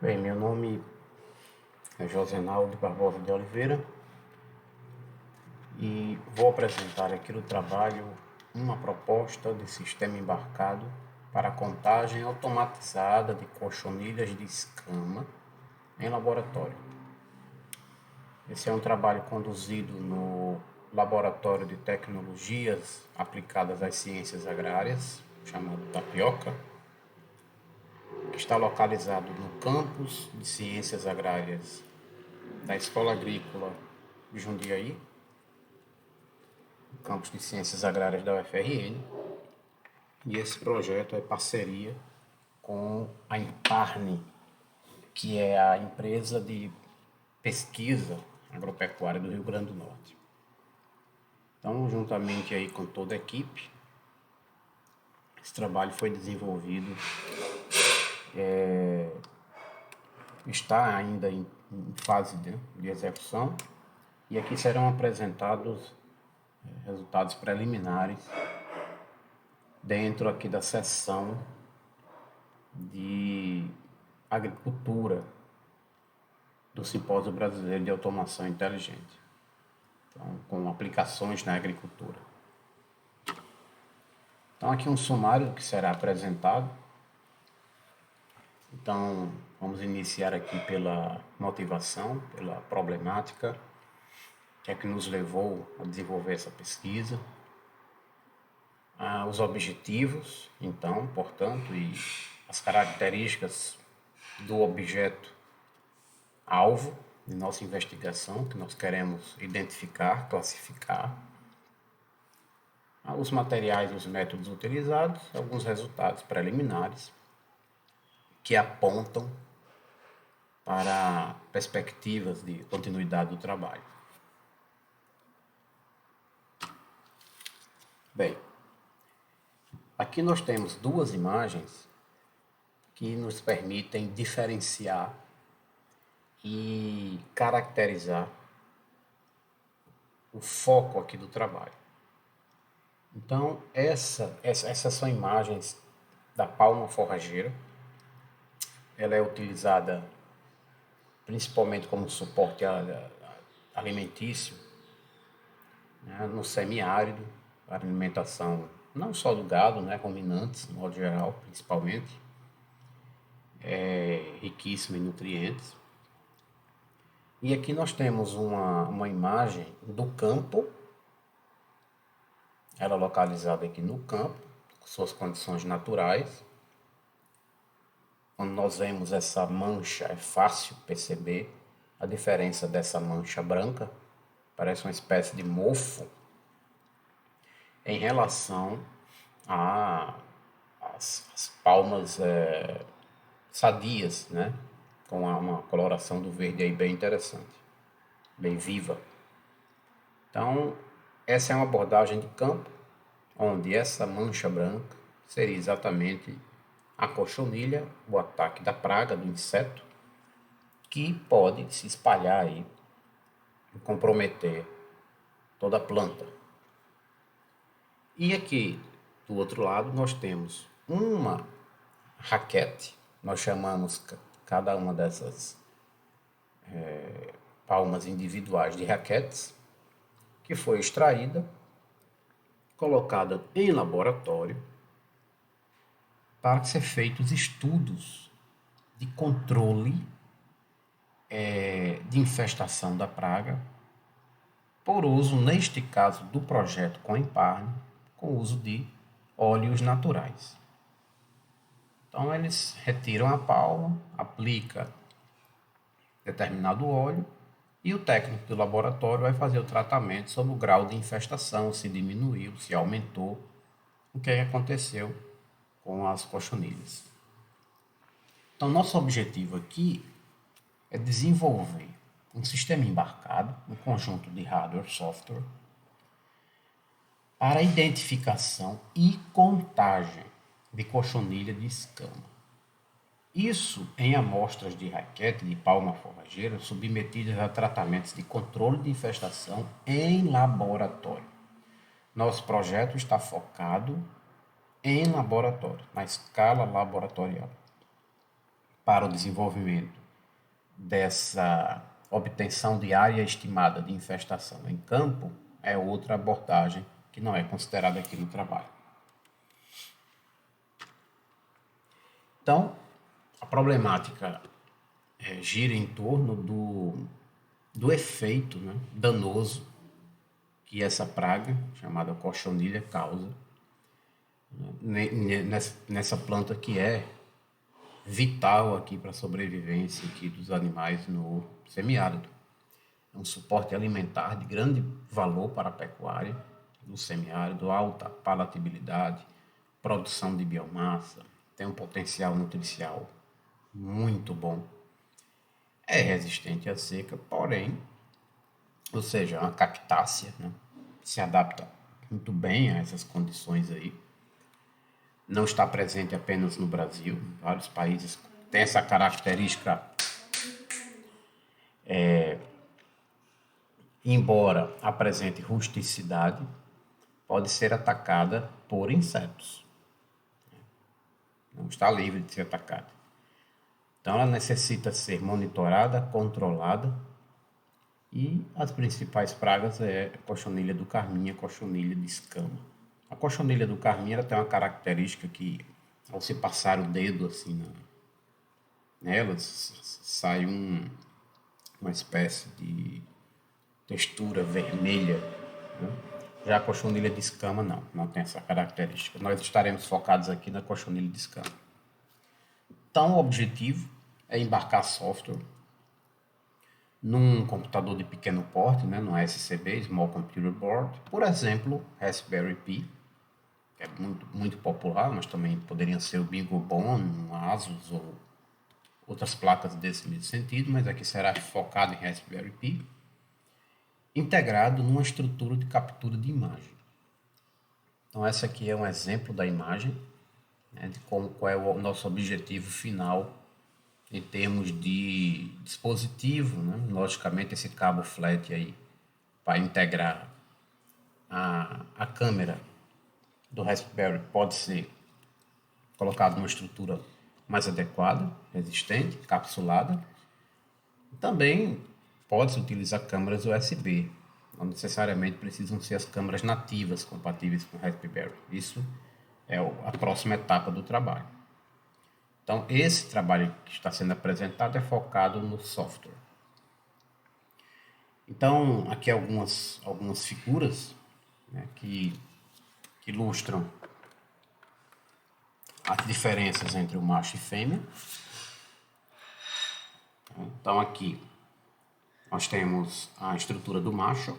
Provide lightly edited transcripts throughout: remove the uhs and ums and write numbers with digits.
Bem, meu nome é Josenaldo Barbosa de Oliveira e vou apresentar aqui no trabalho uma proposta de sistema embarcado para a contagem automatizada de cochonilhas de escama em laboratório. Esse é um trabalho conduzido no Laboratório de Tecnologias Aplicadas às Ciências Agrárias, chamado Tapioca, que está localizado no campus de Ciências Agrárias da Escola Agrícola de Jundiaí, campus de Ciências Agrárias da UFRN, e esse projeto é parceria com a Imparne, que é a empresa de pesquisa agropecuária do Rio Grande do Norte. Então, juntamente aí com toda a equipe, esse trabalho foi desenvolvido, está ainda em fase de execução, e aqui serão apresentados resultados preliminares dentro aqui da seção de agricultura do Simpósio Brasileiro de Automação Inteligente, então, com aplicações na agricultura. Então, aqui um sumário do que será apresentado. Então, vamos iniciar aqui pela motivação, pela problemática, que é que nos levou a desenvolver essa pesquisa. Os objetivos, então, portanto, e as características do objeto alvo de nossa investigação, que nós queremos identificar, classificar, os materiais e os métodos utilizados, alguns resultados preliminares que apontam para perspectivas de continuidade do trabalho. Bem, aqui nós temos duas imagens que nos permitem diferenciar e caracterizar o foco aqui do trabalho. Então, essas são imagens da palma forrageira. Ela é utilizada principalmente como suporte alimentício, né, no semiárido, para alimentação não só do gado, né, ruminantes, no modo geral, principalmente, riquíssima em nutrientes. E aqui nós temos uma imagem do campo, ela é localizada aqui no campo, com suas condições naturais. Quando nós vemos essa mancha, é fácil perceber a diferença dessa mancha branca, parece uma espécie de mofo, em relação às palmas sadias, né? Com uma coloração do verde aí bem interessante, bem viva. Então, essa é uma abordagem de campo, onde essa mancha branca seria exatamente a cochonilha, o ataque da praga, do inseto, que pode se espalhar aí e comprometer toda a planta. E aqui, do outro lado, nós temos uma raquete, nós chamamos cada uma dessas palmas individuais de raquetes, que foi extraída, colocada em laboratório, para ser feitos estudos de controle de infestação da praga, por uso, neste caso do projeto com a Imparne, com o uso de óleos naturais. Então, eles retiram a palma, aplica determinado óleo e o técnico do laboratório vai fazer o tratamento sobre o grau de infestação, se diminuiu, se aumentou, o que aconteceu com as cochonilhas. Então, nosso objetivo aqui é desenvolver um sistema embarcado, um conjunto de hardware e software, para identificação e contagem de cochonilha de escama. Isso em amostras de raquete de palma forrageira submetidas a tratamentos de controle de infestação em laboratório. Nosso projeto está focado em laboratório, na escala laboratorial, para o desenvolvimento dessa obtenção de área estimada de infestação em campo é outra abordagem que não é considerada aqui no trabalho. Então, a problemática gira em torno do efeito, né, danoso que essa praga, chamada cochonilha, causa nessa planta que é vital aqui para a sobrevivência aqui dos animais no semiárido. É um suporte alimentar de grande valor para a pecuária no semiárido, alta palatabilidade, produção de biomassa, tem um potencial nutricial muito bom. É resistente à seca, porém, ou seja, é uma cactácea, né? Se adapta muito bem a essas condições aí. Não está presente apenas no Brasil, vários países têm essa característica, embora apresente rusticidade, pode ser atacada por insetos. Não está livre de ser atacada. Então ela necessita ser monitorada, controlada, e as principais pragas é a cochonilha do carmim e a cochonilha de escama. A cochonilha do carmim ela tem uma característica que, ao se passar o dedo assim nela, sai uma espécie de textura vermelha, né? Já a cochonilha de escama não tem essa característica. Nós estaremos focados aqui na cochonilha de escama. Então, o objetivo é embarcar software num computador de pequeno porte, né, no SCB, Small Computer Board, por exemplo, Raspberry Pi, que é muito popular, mas também poderiam ser o BeagleBone, um Asus ou outras placas desse mesmo sentido, mas aqui será focado em Raspberry Pi, integrado numa estrutura de captura de imagem. Então, essa aqui é um exemplo da imagem, né, de qual é o nosso objetivo final em termos de dispositivo, né? Logicamente esse cabo flat aí para integrar a câmera do Raspberry pode ser colocado numa estrutura mais adequada, resistente, capsulada. Também pode-se utilizar câmeras USB, não necessariamente precisam ser as câmeras nativas compatíveis com o Raspberry. Isso é a próxima etapa do trabalho. Então, esse trabalho que está sendo apresentado é focado no software. Então, aqui algumas figuras, né, que ilustram as diferenças entre o macho e fêmea. Então, aqui nós temos a estrutura do macho,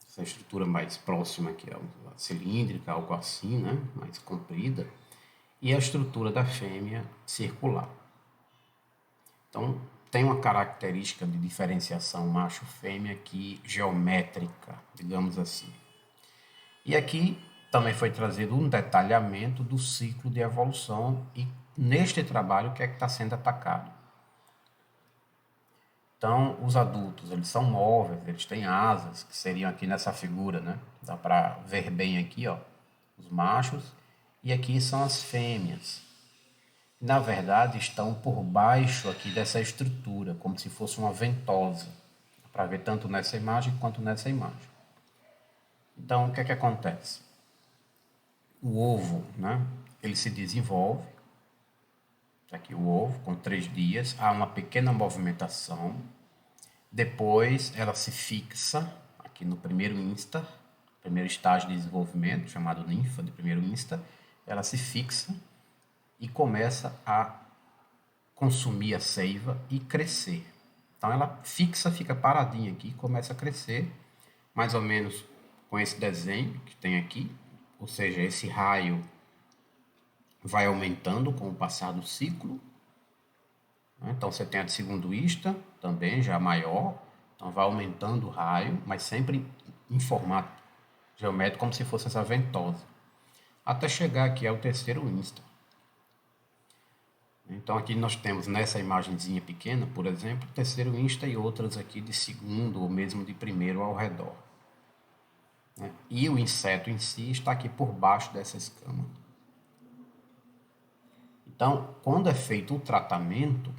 essa estrutura mais próxima aqui, cilíndrica, algo assim, né, mais comprida, e a estrutura da fêmea circular. Então, tem uma característica de diferenciação macho-fêmea aqui geométrica, digamos assim. E aqui também foi trazido um detalhamento do ciclo de evolução e neste trabalho o que é que está sendo atacado. Então, os adultos, eles são móveis, eles têm asas, que seriam aqui nessa figura, né? Dá para ver bem aqui, ó, os machos, e aqui são as fêmeas. Na verdade, estão por baixo aqui dessa estrutura, como se fosse uma ventosa, para ver tanto nessa imagem quanto nessa imagem. Então, o que é que acontece? O ovo, né, ele se desenvolve, aqui o ovo, com 3 dias, há uma pequena movimentação, depois ela se fixa, aqui no primeiro estágio de desenvolvimento, chamado ninfa, de primeiro insta, ela se fixa e começa a consumir a seiva e crescer. Então ela fixa, fica paradinha aqui, começa a crescer, mais ou menos com esse desenho que tem aqui, ou seja, esse raio vai aumentando com o passar do ciclo. Então você tem a de segundo insta, também já maior, então vai aumentando o raio, mas sempre em formato geométrico, como se fosse essa ventosa, até chegar aqui ao terceiro insta. Então aqui nós temos nessa imagenzinha pequena, por exemplo, terceiro insta e outras aqui de segundo ou mesmo de primeiro ao redor. E o inseto em si está aqui por baixo dessa escama. Então, quando é feito o tratamento,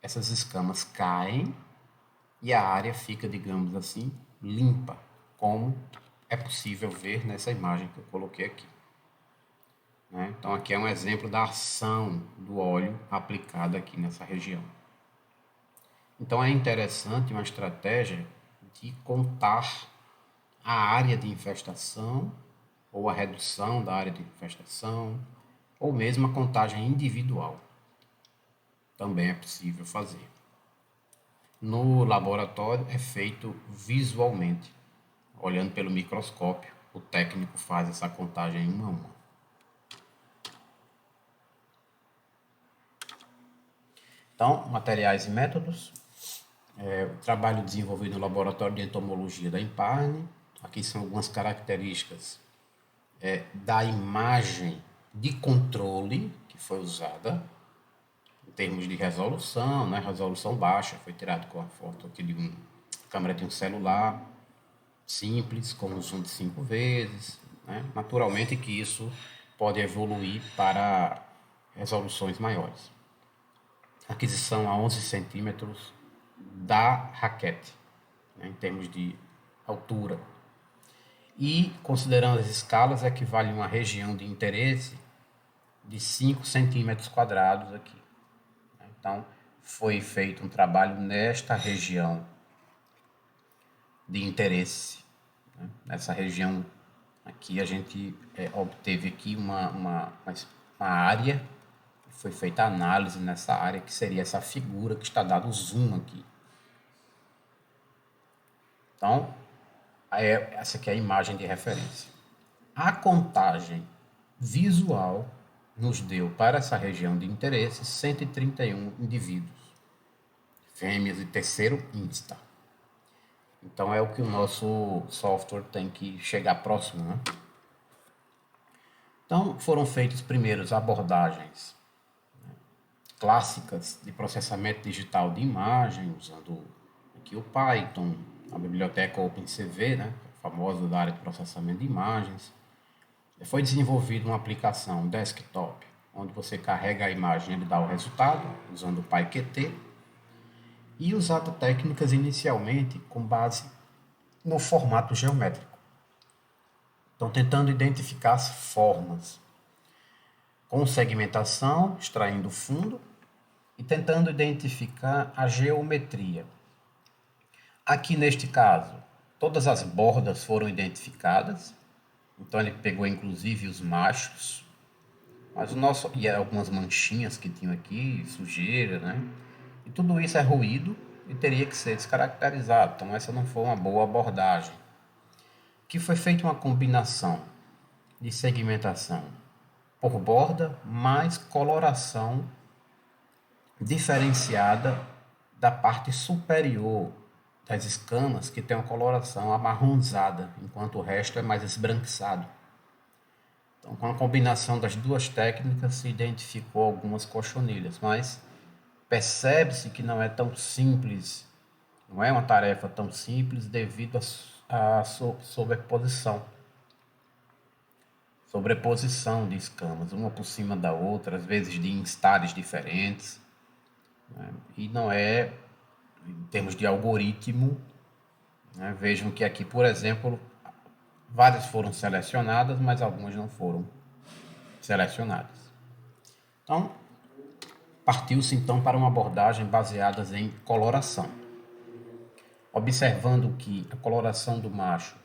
essas escamas caem e a área fica, digamos assim, limpa, como é possível ver nessa imagem que eu coloquei aqui. Né? Então, aqui é um exemplo da ação do óleo aplicado aqui nessa região. Então, é interessante uma estratégia de contar a área de infestação ou a redução da área de infestação, ou mesmo a contagem individual. Também é possível fazer. No laboratório é feito visualmente, olhando pelo microscópio. O técnico faz essa contagem uma a uma. Então, materiais e métodos. O trabalho desenvolvido no laboratório de entomologia da Imparne. Aqui são algumas características da imagem de controle que foi usada em termos de resolução, né? Resolução baixa, foi tirado com a foto aqui de uma câmera de um celular simples, com um zoom de 5 vezes. Né? Naturalmente que isso pode evoluir para resoluções maiores. Aquisição a 11 centímetros da raquete, né? Em termos de altura. E, considerando as escalas, equivale a uma região de interesse de 5 centímetros quadrados aqui. Então, foi feito um trabalho nesta região de interesse. Né? Nessa região aqui, a gente obteve aqui uma área, foi feita a análise nessa área, que seria essa figura que está dado o zoom aqui. Então, essa aqui é a imagem de referência. A contagem visual nos deu para essa região de interesse 131 indivíduos, fêmeas de terceiro insta. Então é o que o nosso software tem que chegar próximo, né? Então foram feitas primeiras abordagens clássicas de processamento digital de imagem, usando aqui o Python, a biblioteca OpenCV, né, famosa da área de processamento de imagens. Foi desenvolvida uma aplicação desktop, onde você carrega a imagem e ele dá o resultado, usando o PyQt, e usada técnicas inicialmente com base no formato geométrico. Então, tentando identificar as formas, com segmentação, extraindo o fundo, e tentando identificar a geometria. Aqui neste caso, todas as bordas foram identificadas, então ele pegou inclusive os machos, mas o nosso, e algumas manchinhas que tinham aqui, sujeira, né? E tudo isso é ruído e teria que ser descaracterizado, então essa não foi uma boa abordagem. Que foi feita uma combinação de segmentação por borda mais coloração diferenciada da parte superior das escamas, que tem uma coloração amarronzada, enquanto o resto é mais esbranquiçado. Então, com a combinação das duas técnicas, se identificou algumas cochonilhas, mas percebe-se que não é tão simples, não é uma tarefa tão simples devido à sobreposição de escamas, uma por cima da outra, às vezes de instares diferentes, né? E não é, em termos de algoritmo, né? Vejam que aqui, por exemplo, várias foram selecionadas, mas algumas não foram selecionadas. Então, partiu-se então para uma abordagem baseada em coloração, observando que a coloração do macho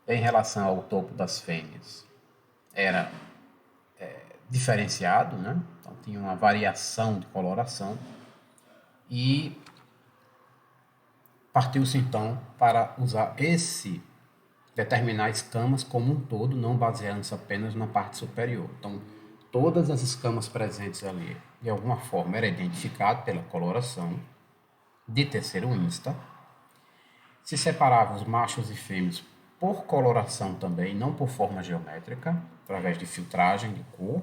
em relação ao topo das fêmeas era diferenciado, né? Então tinha uma variação de coloração e partiu-se então para usar determinar escamas como um todo, não baseando-se apenas na parte superior. Então, todas as escamas presentes ali, de alguma forma, era identificado pela coloração de terceiro insta. Se separava os machos e fêmeas por coloração também, não por forma geométrica, através de filtragem de cor.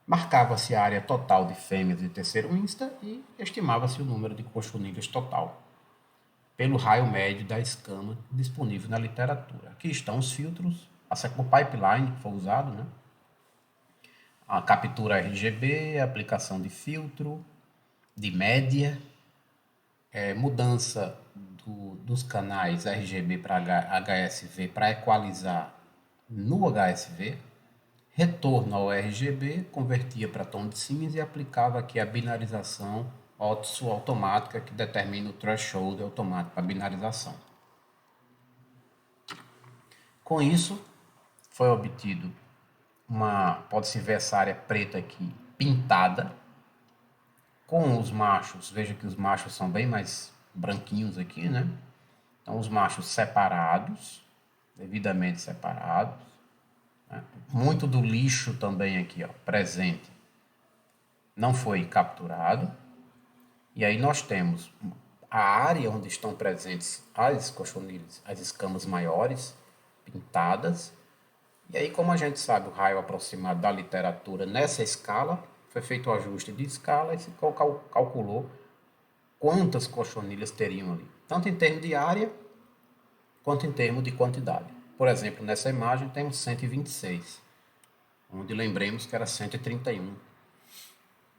Marcava-se a área total de fêmeas de terceiro insta e estimava-se o número de cochonilhas total, pelo raio médio da escama disponível na literatura. Aqui estão os filtros, o pipeline que foi usado, né? a captura RGB, aplicação de filtro, de média, mudança dos canais RGB para HSV para equalizar no HSV, retorno ao RGB, convertia para tom de cinza e aplicava aqui a binarização automática que determina o threshold automático para binarização. Com isso, foi obtido pode-se ver essa área preta aqui pintada, com os machos, veja que os machos são bem mais branquinhos aqui, né? Então, os machos separados, devidamente separados. Né? Muito do lixo também aqui, ó, presente, não foi capturado. E aí nós temos a área onde estão presentes as cochonilhas, as escamas maiores, pintadas. E aí, como a gente sabe o raio aproximado da literatura nessa escala, foi feito o ajuste de escala e se calculou quantas cochonilhas teriam ali, tanto em termos de área quanto em termos de quantidade. Por exemplo, nessa imagem temos 126, onde lembremos que era 131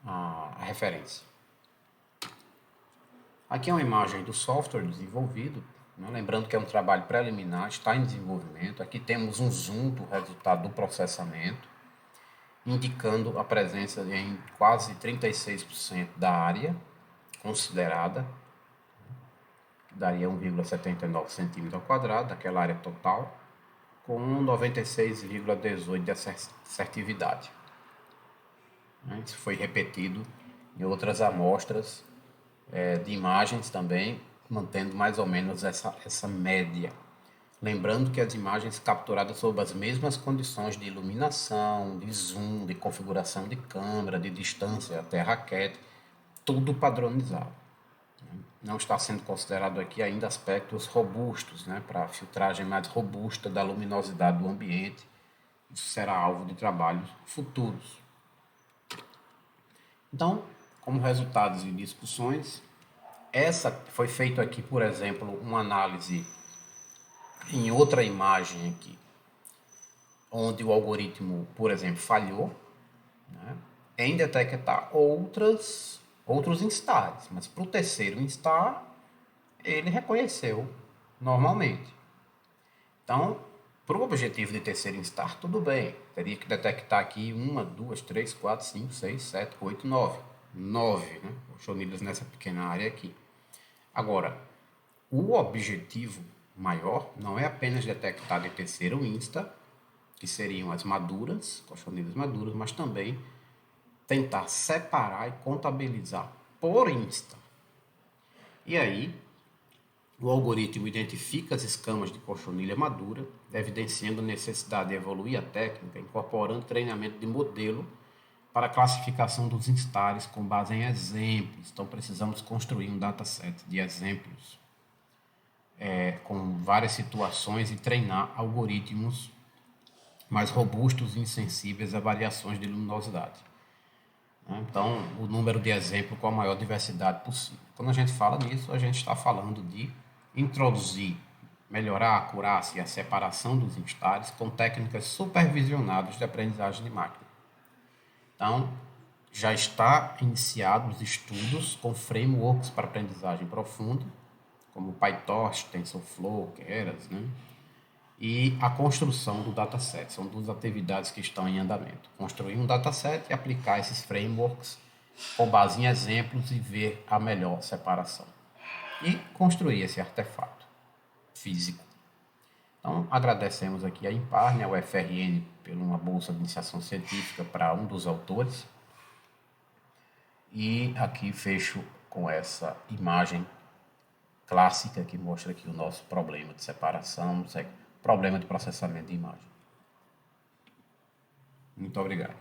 a referência. Aqui é uma imagem do software desenvolvido, né? Lembrando que é um trabalho preliminar, está em desenvolvimento. Aqui temos um zoom do resultado do processamento, indicando a presença em quase 36% da área considerada, que daria 1,79 centímetros ao quadrado, daquela área total, com 96,18% de assertividade. Isso foi repetido em outras amostras de imagens também, mantendo mais ou menos essa média. Lembrando que as imagens capturadas sob as mesmas condições de iluminação, de zoom, de configuração de câmera, de distância até raquete, tudo padronizado. Não está sendo considerado aqui ainda aspectos robustos, né, para a filtragem mais robusta da luminosidade do ambiente. Isso será alvo de trabalhos futuros. Então, como resultados e discussões, essa foi feito aqui, por exemplo, uma análise em outra imagem aqui, onde o algoritmo, por exemplo, falhou, né, em detectar outros instares, mas para o terceiro instar, ele reconheceu normalmente. Então, para o objetivo de terceiro instar, tudo bem, teria que detectar aqui 1, 2, 3, 4, 5, 6, 7, 8, 9. 9, né? Cochonilhas nessa pequena área aqui. Agora, o objetivo maior não é apenas detectar de terceiro insta, que seriam as maduras, cochonilhas maduras, mas também tentar separar e contabilizar por insta. E aí, o algoritmo identifica as escamas de cochonilha madura, evidenciando a necessidade de evoluir a técnica, incorporando treinamento de modelo para a classificação dos instares com base em exemplos. Então, precisamos construir um dataset de exemplos com várias situações e treinar algoritmos mais robustos e insensíveis a variações de luminosidade. Então, o número de exemplos com a maior diversidade possível. Quando a gente fala nisso, a gente está falando de introduzir, melhorar a acurácia e a separação dos instares com técnicas supervisionadas de aprendizagem de máquina. Então, já está iniciado os estudos com frameworks para aprendizagem profunda, como PyTorch, TensorFlow, Keras, né? E a construção do dataset. São duas atividades que estão em andamento. Construir um dataset e aplicar esses frameworks com base em exemplos e ver a melhor separação. E construir esse artefato físico. Então, agradecemos aqui a Impar, né, ao FRN, por uma bolsa de iniciação científica para um dos autores. E aqui fecho com essa imagem clássica que mostra aqui o nosso problema de separação, problema de processamento de imagem. Muito obrigado.